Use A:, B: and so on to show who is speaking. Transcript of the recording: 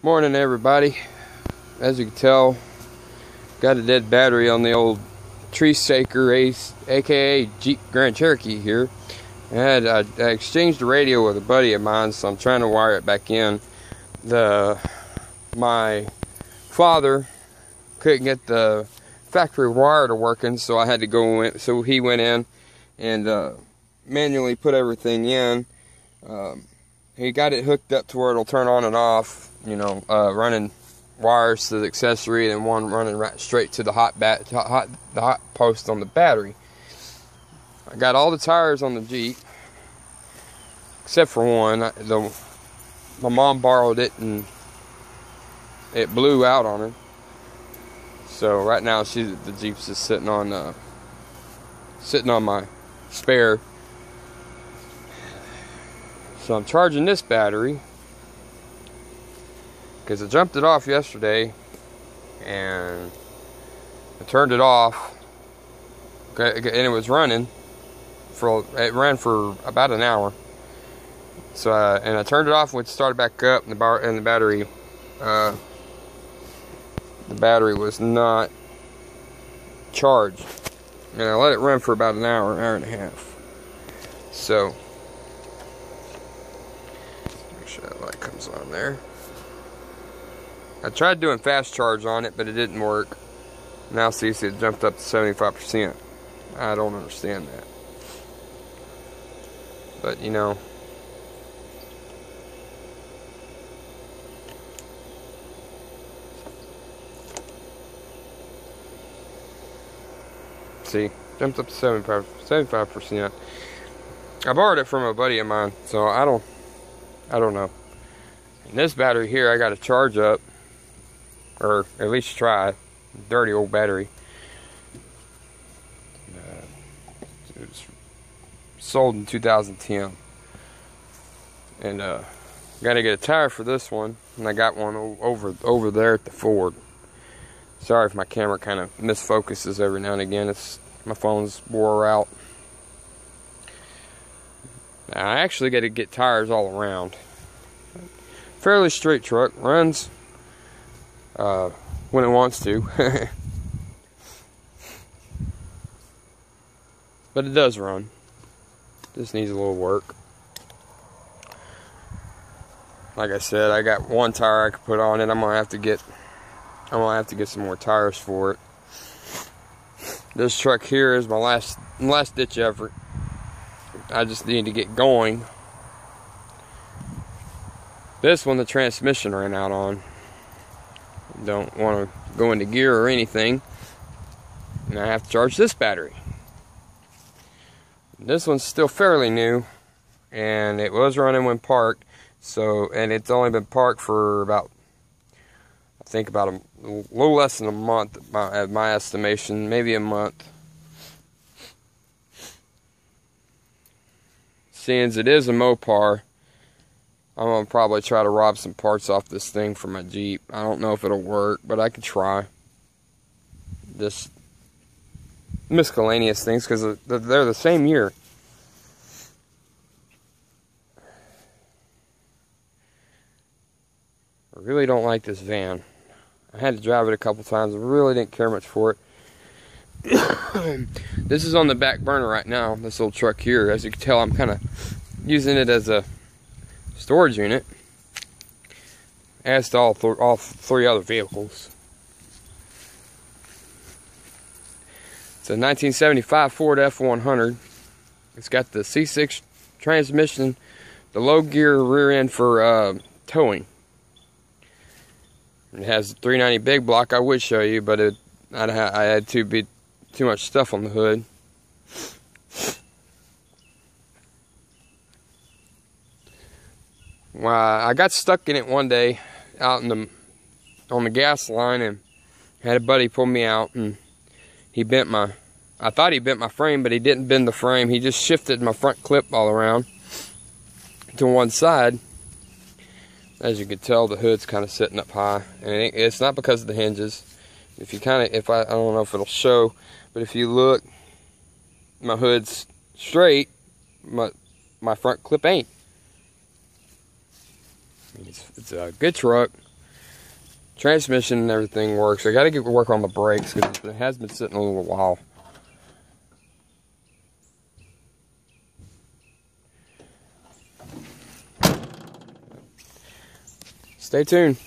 A: Morning, everybody. As you can tell, got a dead battery on the old Tree Shaker Ace, aka Jeep Grand Cherokee here. I exchanged the radio with a buddy of mine, so I'm trying to wire it back in. My father couldn't get the factory wire to working, so I had to go in. So he went in and manually put everything in. He got it hooked up to where it'll turn on and off. You know, running wires to the accessory, and one running right straight to the hot post on the battery. I got all the tires on the Jeep except for one. My mom borrowed it and it blew out on her. So right now the Jeep's just sitting on my spare. So I'm charging this battery because I jumped it off yesterday and I turned it off, and it was running it ran for about an hour. So and I turned it off when it started back up, and the battery was not charged, and I let it run for about an hour and a half. So make sure that light comes on there. I tried doing fast charge on it, but it didn't work. Now see it jumped up to 75%. I don't understand that. But you know, see, jumped up to 75%. I borrowed it from a buddy of mine, so I don't know. And this battery here, I got to charge up, or at least try. Dirty old battery. It was sold in 2010, and got to get a tire for this one, and I got one over there at the Ford. Sorry if my camera kind of misfocuses every now and again. My phone's wore out. Now, I actually got to get tires all around. Fairly straight truck, runs when it wants to. But it does run. Just needs a little work. Like I said, I got one tire I could put on it. I'm gonna have to get some more tires for it. This truck here is my last ditch effort. I just need to get going. This one, the transmission ran out on. Don't want to go into gear or anything, and I have to charge this battery. This one's still fairly new, and it was running when parked. And it's only been parked for about a little less than a month at my estimation, maybe a month. Seeing as it is a Mopar, I'm going to probably try to rob some parts off this thing for my Jeep. I don't know if it'll work, but I could try. Just miscellaneous things, because they're the same year. I really don't like this van. I had to drive it a couple times. I really didn't care much for it. This is on the back burner right now, this little truck here. As you can tell, I'm kind of using it as a storage unit, as to all three other vehicles. It's a 1975 Ford F100. It's got the C6 transmission, the low gear rear end for towing. It has a 390 big block. I would show you, but I had too much stuff on the hood. Well, I got stuck in it one day out on the gas line, and had a buddy pull me out, and I thought he bent my frame, but he didn't bend the frame. He just shifted my front clip all around to one side. As you can tell, the hood's kind of sitting up high, and it's not because of the hinges. I don't know if it'll show, but if you look, my hood's straight, my front clip ain't. It's a good truck. Transmission and everything works. I got to get to work on the brakes because it has been sitting a little while. Stay tuned.